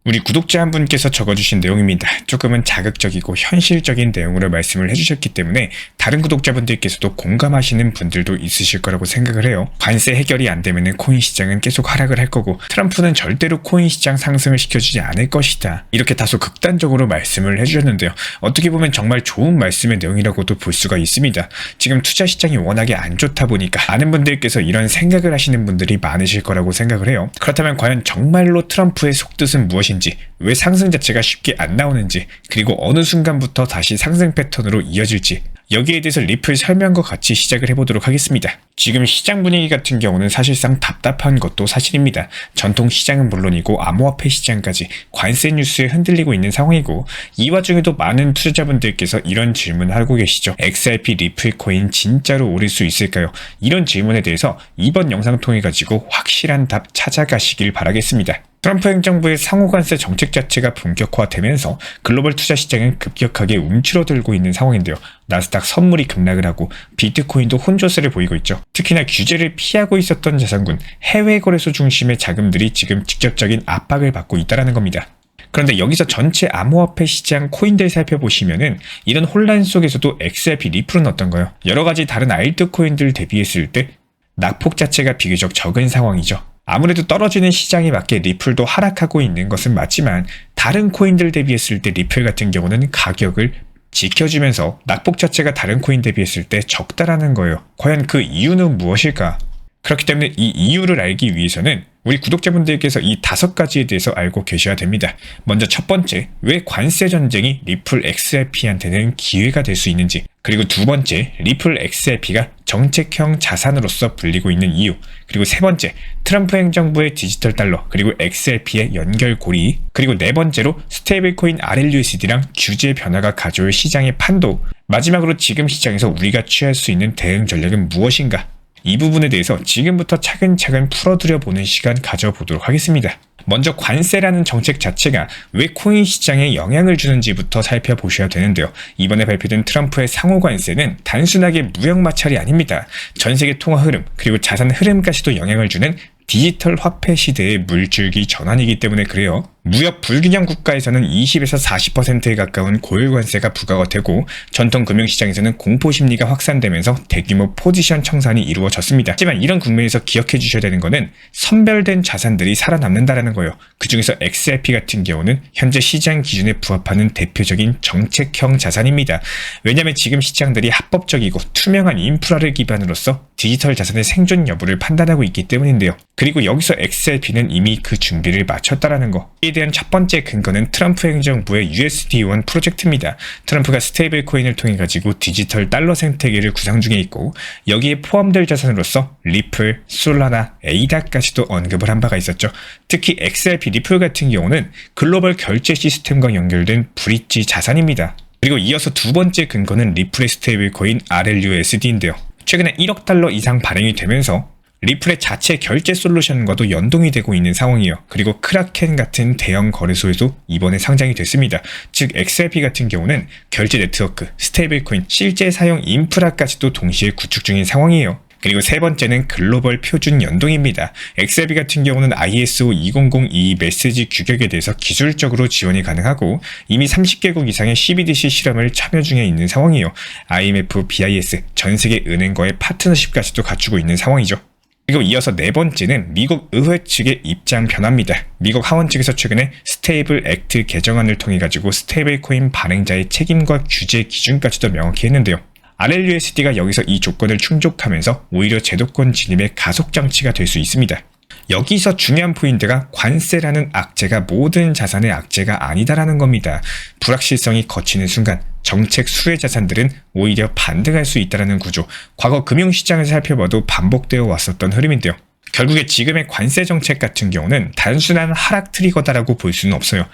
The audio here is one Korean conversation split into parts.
우리 구독자 한 분께서 적어주신 내용입니다. 조금은 자극적이고 현실적인 내용으로 말씀을 해주셨기 때문에 다른 구독자분들께서도 공감하시는 분들도 있으실 거라고 생각을 해요. 관세 해결이 안 되면 코인 시장은 계속 하락을 할 거고 트럼프는 절대로 코인 시장 상승을 시켜주지 않을 것이다. 이렇게 다소 극단적으로 말씀을 해주셨는데요. 어떻게 보면 정말 좋은 말씀의 내용이라고도 볼 수가 있습니다. 지금 투자 시장이 워낙에 안 좋다 보니까 많은 분들께서 이런 생각을 하시는 분들이 많으실 거라고 생각을 해요. 그렇다면 과연 정말로 트럼프의 속뜻은 무엇인지, 왜 상승 자체가 쉽게 안 나오는지, 그리고 어느 순간부터 다시 상승 패턴으로 이어질지, 여기에 대해서 리플 설명과 같이 시작을 해보도록 하겠습니다. 지금 시장 분위기 같은 경우는 사실상 답답한 것도 사실입니다. 전통 시장은 물론이고 암호화폐 시장까지 관세 뉴스에 흔들리고 있는 상황이고, 이 와중에도 많은 투자자분들께서 이런 질문을 하고 계시죠. XRP 리플 코인 진짜로 오를 수 있을까요? 이런 질문에 대해서 이번 영상 통해 가지고 확실한 답 찾아가시길 바라겠습니다. 트럼프 행정부의 상호관세 정책 자체가 본격화되면서 글로벌 투자 시장은 급격하게 움츠러들고 있는 상황인데요. 나스닥 선물이 급락을 하고 비트코인도 혼조세를 보이고 있죠. 특히나 규제를 피하고 있었던 자산군, 해외 거래소 중심의 자금들이 지금 직접적인 압박을 받고 있다는 겁니다. 그런데 여기서 전체 암호화폐 시장 코인들 살펴보시면은 이런 혼란 속에서도 XRP 리플은 어떤가요? 여러가지 다른 알트코인들 대비했을 때 낙폭 자체가 비교적 적은 상황이죠. 아무래도 떨어지는 시장에 맞게 리플도 하락하고 있는 것은 맞지만 다른 코인들 대비했을 때 리플 같은 경우는 가격을 지켜주면서 낙폭 자체가 다른 코인 대비했을 때 적다라는 거예요. 과연 그 이유는 무엇일까? 그렇기 때문에 이 이유를 알기 위해서는 우리 구독자분들께서 이 5가지에 대해서 알고 계셔야 됩니다. 먼저 첫 번째, 왜 관세 전쟁이 리플 XRP한테는 기회가 될 수 있는지, 그리고 두 번째, 리플 XRP가 정책형 자산으로서 불리고 있는 이유, 그리고 세 번째, 트럼프 행정부의 디지털 달러 그리고 XRP의 연결고리, 그리고 네 번째로 스테이블코인 RLUSD랑 규제 변화가 가져올 시장의 판도, 마지막으로 지금 시장에서 우리가 취할 수 있는 대응 전략은 무엇인가, 이 부분에 대해서 지금부터 차근차근 풀어들여보는 시간 가져보도록 하겠습니다. 먼저 관세라는 정책 자체가 왜 코인 시장에 영향을 주는지부터 살펴보셔야 되는데요. 이번에 발표된 트럼프의 상호 관세는 단순하게 무역 마찰이 아닙니다. 전 세계 통화 흐름 그리고 자산 흐름까지도 영향을 주는 디지털 화폐 시대의 물줄기 전환이기 때문에 그래요. 무역 불균형 국가에서는 20에서 40%에 가까운 고율 관세가 부과가 되고 전통 금융시장에서는 공포 심리가 확산되면서 대규모 포지션 청산이 이루어졌습니다. 하지만 이런 국면에서 기억해 주셔야 되는 거는 선별된 자산들이 살아남는다라는 거예요. 그 중에서 XRP 같은 경우는 현재 시장 기준에 부합하는 대표적인 정책형 자산입니다. 왜냐하면 지금 시장들이 합법적이고 투명한 인프라를 기반으로서 디지털 자산의 생존 여부를 판단하고 있기 때문인데요. 그리고 여기서 XRP는 이미 그 준비를 마쳤다라는 거. 이에 대한 첫 번째 근거는 트럼프 행정부의 USD1 프로젝트입니다. 트럼프가 스테이블 코인을 통해 가지고 디지털 달러 생태계를 구상 중에 있고 여기에 포함될 자산으로서 리플, 솔라나, 에이다까지도 언급을 한 바가 있었죠. 특히 XRP 리플 같은 경우는 글로벌 결제 시스템과 연결된 브릿지 자산입니다. 그리고 이어서 두 번째 근거는 리플의 스테이블 코인 RLUSD인데요. 최근에 1억 달러 이상 발행이 되면서 리플의 자체 결제 솔루션과도 연동이 되고 있는 상황이에요. 그리고 크라켄 같은 대형 거래소에도 이번에 상장이 됐습니다. 즉 XRP 같은 경우는 결제 네트워크, 스테이블코인, 실제 사용 인프라까지도 동시에 구축 중인 상황이에요. 그리고 세 번째는 글로벌 표준 연동입니다. XRP 같은 경우는 ISO 20022 메시지 규격에 대해서 기술적으로 지원이 가능하고 이미 30개국 이상의 CBDC 실험을 참여 중에 있는 상황이에요. IMF, BIS, 전 세계 은행과의 파트너십까지도 갖추고 있는 상황이죠. 그리고 이어서 네 번째는 미국 의회 측의 입장 변화입니다. 미국 하원 측에서 최근에 스테이블 액트 개정안을 통해 가지고 스테이블 코인 발행자의 책임과 규제 기준까지도 명확히 했는데요. RLUSD가 여기서 이 조건을 충족하면서 오히려 제도권 진입의 가속 장치가 될 수 있습니다. 여기서 중요한 포인트가 관세라는 악재가 모든 자산의 악재가 아니다라는 겁니다. 불확실성이 거치는 순간 정책 수혜 자산들은 오히려 반등할 수 있다는 구조, 과거 금융시장을 살펴봐도 반복되어 왔었던 흐름인데요. 결국에 지금의 관세 정책 같은 경우는 단순한 하락 트리거다라고 볼 수는 없어요.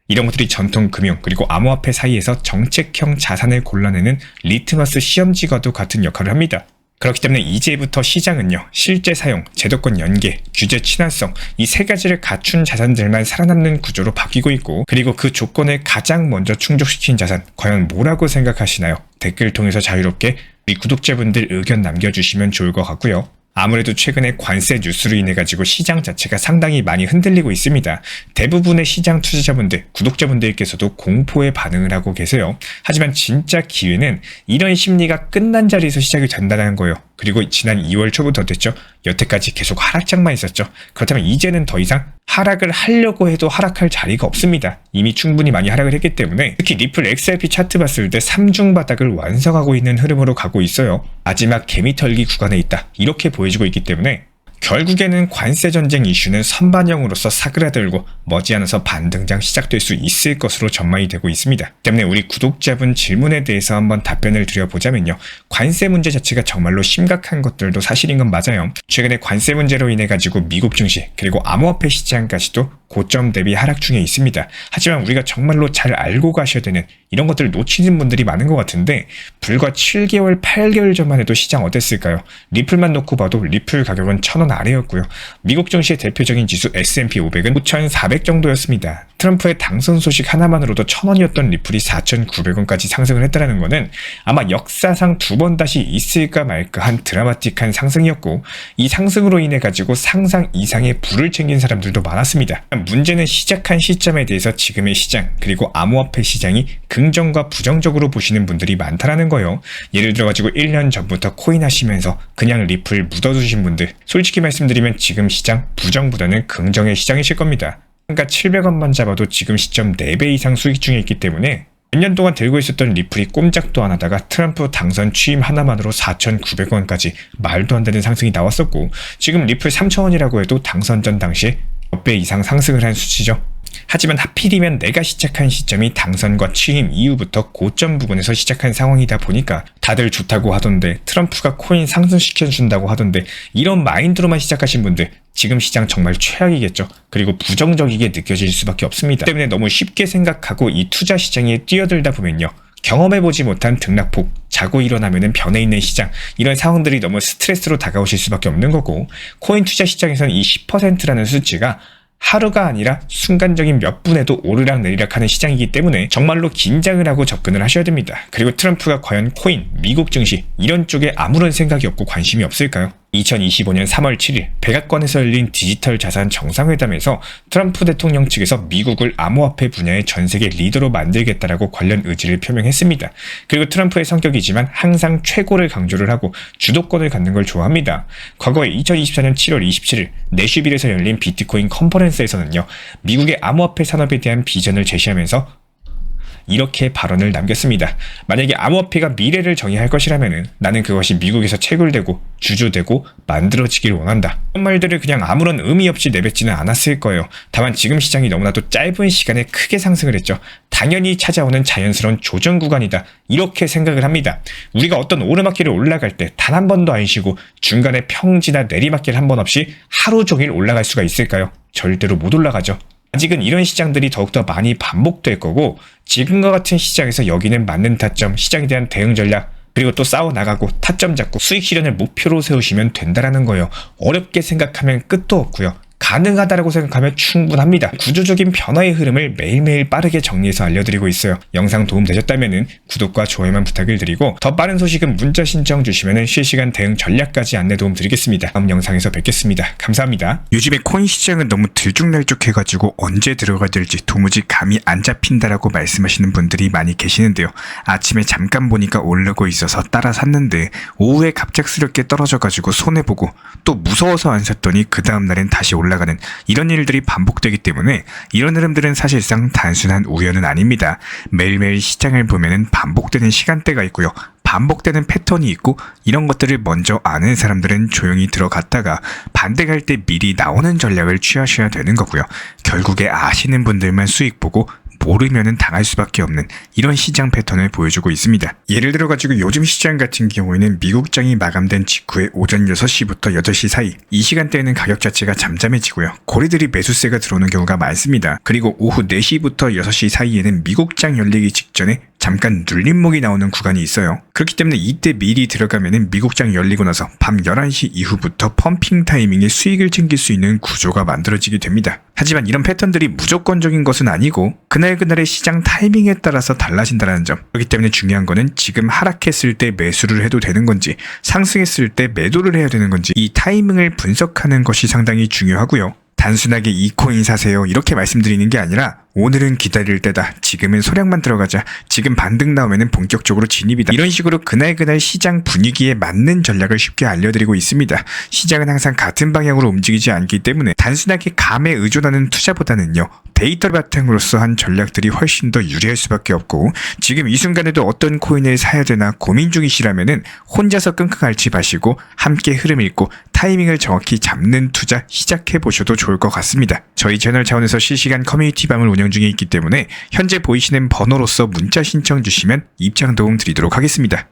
이런 것들이 전통 금융 그리고 암호화폐 사이에서 정책형 자산을 골라내는 리트머스 시험지과도 같은 역할을 합니다. 그렇기 때문에 이제부터 시장은요, 실제 사용, 제도권 연계, 규제 친화성 이 세 가지를 갖춘 자산들만 살아남는 구조로 바뀌고 있고, 그리고 그 조건을 가장 먼저 충족시킨 자산 과연 뭐라고 생각하시나요? 댓글 통해서 자유롭게 우리 구독자분들 의견 남겨주시면 좋을 것 같고요. 아무래도 최근에 관세 뉴스로 인해 가지고 시장 자체가 상당히 많이 흔들리고 있습니다. 대부분의 시장 투자자분들, 구독자분들께서도 공포에 반응을 하고 계세요. 하지만 진짜 기회는 이런 심리가 끝난 자리에서 시작이 된다는 거예요. 그리고 지난 2월 초부터 됐죠. 여태까지 계속 하락장만 있었죠. 그렇다면 이제는 더 이상 하락을 하려고 해도 하락할 자리가 없습니다. 이미 충분히 많이 하락을 했기 때문에 특히 리플 XRP 차트 봤을 때 3중 바닥을 완성하고 있는 흐름으로 가고 있어요. 마지막 개미털기 구간에 있다. 이렇게 보여지고 있기 때문에 결국에는 관세 전쟁 이슈는 선반영으로서 사그라들고 머지않아서 반등장 시작될 수 있을 것으로 전망이 되고 있습니다. 때문에 우리 구독자분 질문에 대해서 한번 답변을 드려보자면요. 관세 문제 자체가 정말로 심각한 것들도 사실인 건 맞아요. 최근에 관세 문제로 인해 가지고 미국 증시 그리고 암호화폐 시장까지도 고점 대비 하락 중에 있습니다. 하지만 우리가 정말로 잘 알고 가셔야 되는 이런 것들을 놓치는 분들이 많은 것 같은데 불과 7개월, 8개월 전만 해도 시장 어땠을까요? 리플만 놓고 봐도 리플 가격은 1,000원 아래였고요. 미국 증시의 대표적인 지수 S&P 500은 5,400 정도였습니다. 트럼프의 당선 소식 하나만으로도 1,000원이었던 리플이 4,900원까지 상승을 했다는 것은 아마 역사상 두 번 다시 있을까 말까 한 드라마틱한 상승이었고 이 상승으로 인해 가지고 상상 이상의 부를 챙긴 사람들도 많았습니다. 문제는 시작한 시점에 대해서 지금의 시장 그리고 암호화폐 시장이 긍정과 부정적으로 보시는 분들이 많다라는 거예요. 예를 들어 가지고 1년 전부터 코인 하시면서 그냥 리플 묻어두신 분들 솔직히 말씀드리면 지금 시장 부정보다는 긍정의 시장이실 겁니다. 그러니까 700원만 잡아도 지금 시점 4배 이상 수익 중에 있기 때문에 몇 년 동안 들고 있었던 리플이 꼼짝도 안 하다가 트럼프 당선 취임 하나만으로 4,900원까지 말도 안 되는 상승이 나왔었고 지금 리플 3,000원이라고 해도 당선 전 당시에 몇 배 이상 상승을 한 수치죠. 하지만 하필이면 내가 시작한 시점이 당선과 취임 이후부터 고점 부근에서 시작한 상황이다 보니까 다들 좋다고 하던데 트럼프가 코인 상승시켜준다고 하던데 이런 마인드로만 시작하신 분들 지금 시장 정말 최악이겠죠. 그리고 부정적이게 느껴질 수밖에 없습니다. 때문에 너무 쉽게 생각하고 이 투자 시장에 뛰어들다 보면요. 경험해보지 못한 등락폭, 자고 일어나면은 변해 있는 시장 이런 상황들이 너무 스트레스로 다가오실 수밖에 없는 거고 코인 투자 시장에서는 이 10%라는 수치가 하루가 아니라 순간적인 몇 분에도 오르락 내리락 하는 시장이기 때문에 정말로 긴장을 하고 접근을 하셔야 됩니다. 그리고 트럼프가 과연 코인, 미국 증시 이런 쪽에 아무런 생각이 없고 관심이 없을까요? 2025년 3월 7일 백악관에서 열린 디지털 자산 정상회담에서 트럼프 대통령 측에서 미국을 암호화폐 분야의 전세계 리더로 만들겠다라고 관련 의지를 표명했습니다. 그리고 트럼프의 성격이지만 항상 최고를 강조를 하고 주도권을 갖는 걸 좋아합니다. 과거에 2024년 7월 27일 내슈빌에서 열린 비트코인 컨퍼런스에서는요. 미국의 암호화폐 산업에 대한 비전을 제시하면서 이렇게 발언을 남겼습니다. 만약에 암호화폐가 미래를 정의할 것이라면 나는 그것이 미국에서 채굴되고 주주되고 만들어지길 원한다. 이런 말들을 그냥 아무런 의미 없이 내뱉지는 않았을 거예요. 다만 지금 시장이 너무나도 짧은 시간에 크게 상승을 했죠. 당연히 찾아오는 자연스러운 조정 구간이다. 이렇게 생각을 합니다. 우리가 어떤 오르막길을 올라갈 때 단 한 번도 안 쉬고 중간에 평지나 내리막길 한 번 없이 하루 종일 올라갈 수가 있을까요? 절대로 못 올라가죠. 아직은 이런 시장들이 더욱더 많이 반복될 거고 지금과 같은 시장에서 여기는 맞는 타점, 시장에 대한 대응 전략 그리고 또 싸워나가고 타점 잡고 수익 실현을 목표로 세우시면 된다라는 거예요. 어렵게 생각하면 끝도 없고요. 가능하다라고 생각하면 충분합니다. 구조적인 변화의 흐름을 매일매일 빠르게 정리해서 알려드리고 있어요. 영상 도움되셨다면 구독과 좋아요만 부탁을 드리고 더 빠른 소식은 문자 신청 주시면 실시간 대응 전략까지 안내 도움 드리겠습니다. 다음 영상에서 뵙겠습니다. 감사합니다. 요즘에 코인 시장은 너무 들쭉날쭉해가지고 언제 들어가야 될지 도무지 감이 안 잡힌다라고 말씀하시는 분들이 많이 계시는데요. 아침에 잠깐 보니까 오르고 있어서 따라 샀는데 오후에 갑작스럽게 떨어져가지고 손해보고 또 무서워서 안 샀더니 그 다음날엔 다시 올라가는 이런 일들이 반복되기 때문에 이런 흐름들은 사실상 단순한 우연은 아닙니다. 매일매일 시장을 보면은 반복되는 시간대가 있고요. 반복되는 패턴이 있고 이런 것들을 먼저 아는 사람들은 조용히 들어갔다가 반대갈 때 미리 나오는 전략을 취하셔야 되는 거고요. 결국에 아시는 분들만 수익 보고 모르면은 당할 수밖에 없는 이런 시장 패턴을 보여주고 있습니다. 예를 들어가지고 요즘 시장 같은 경우에는 미국장이 마감된 직후에 오전 6시부터 8시 사이 이 시간대에는 가격 자체가 잠잠해지고요. 고래들이 매수세가 들어오는 경우가 많습니다. 그리고 오후 4시부터 6시 사이에는 미국장 열리기 직전에 잠깐 눌림목이 나오는 구간이 있어요. 그렇기 때문에 이때 미리 들어가면은 미국장 열리고 나서 밤 11시 이후부터 펌핑 타이밍에 수익을 챙길 수 있는 구조가 만들어지게 됩니다. 하지만 이런 패턴들이 무조건적인 것은 아니고 그날그날의 시장 타이밍에 따라서 달라진다는 점. 그렇기 때문에 중요한 거는 지금 하락했을 때 매수를 해도 되는 건지 상승했을 때 매도를 해야 되는 건지 이 타이밍을 분석하는 것이 상당히 중요하고요. 단순하게 이 코인 사세요 이렇게 말씀드리는 게 아니라 오늘은 기다릴 때다. 지금은 소량만 들어가자. 지금 반등 나오면은 본격적으로 진입이다. 이런 식으로 그날 시장 분위기에 맞는 전략을 쉽게 알려드리고 있습니다. 시장은 항상 같은 방향으로 움직이지 않기 때문에 단순하게 감에 의존하는 투자보다는요. 데이터 바탕으로서 한 전략들이 훨씬 더 유리할 수밖에 없고 지금 이 순간에도 어떤 코인을 사야 되나 고민 중이시라면은 혼자서 끙끙 앓지 마시고 함께 흐름 읽고 타이밍을 정확히 잡는 투자 시작해 보셔도 좋을 것 같습니다. 저희 채널 차원에서 실시간 커뮤니티방을 운영 중에 있기 때문에 현재 보이시는 번호로서 문자 신청 주시면 입장 도움 드리도록 하겠습니다.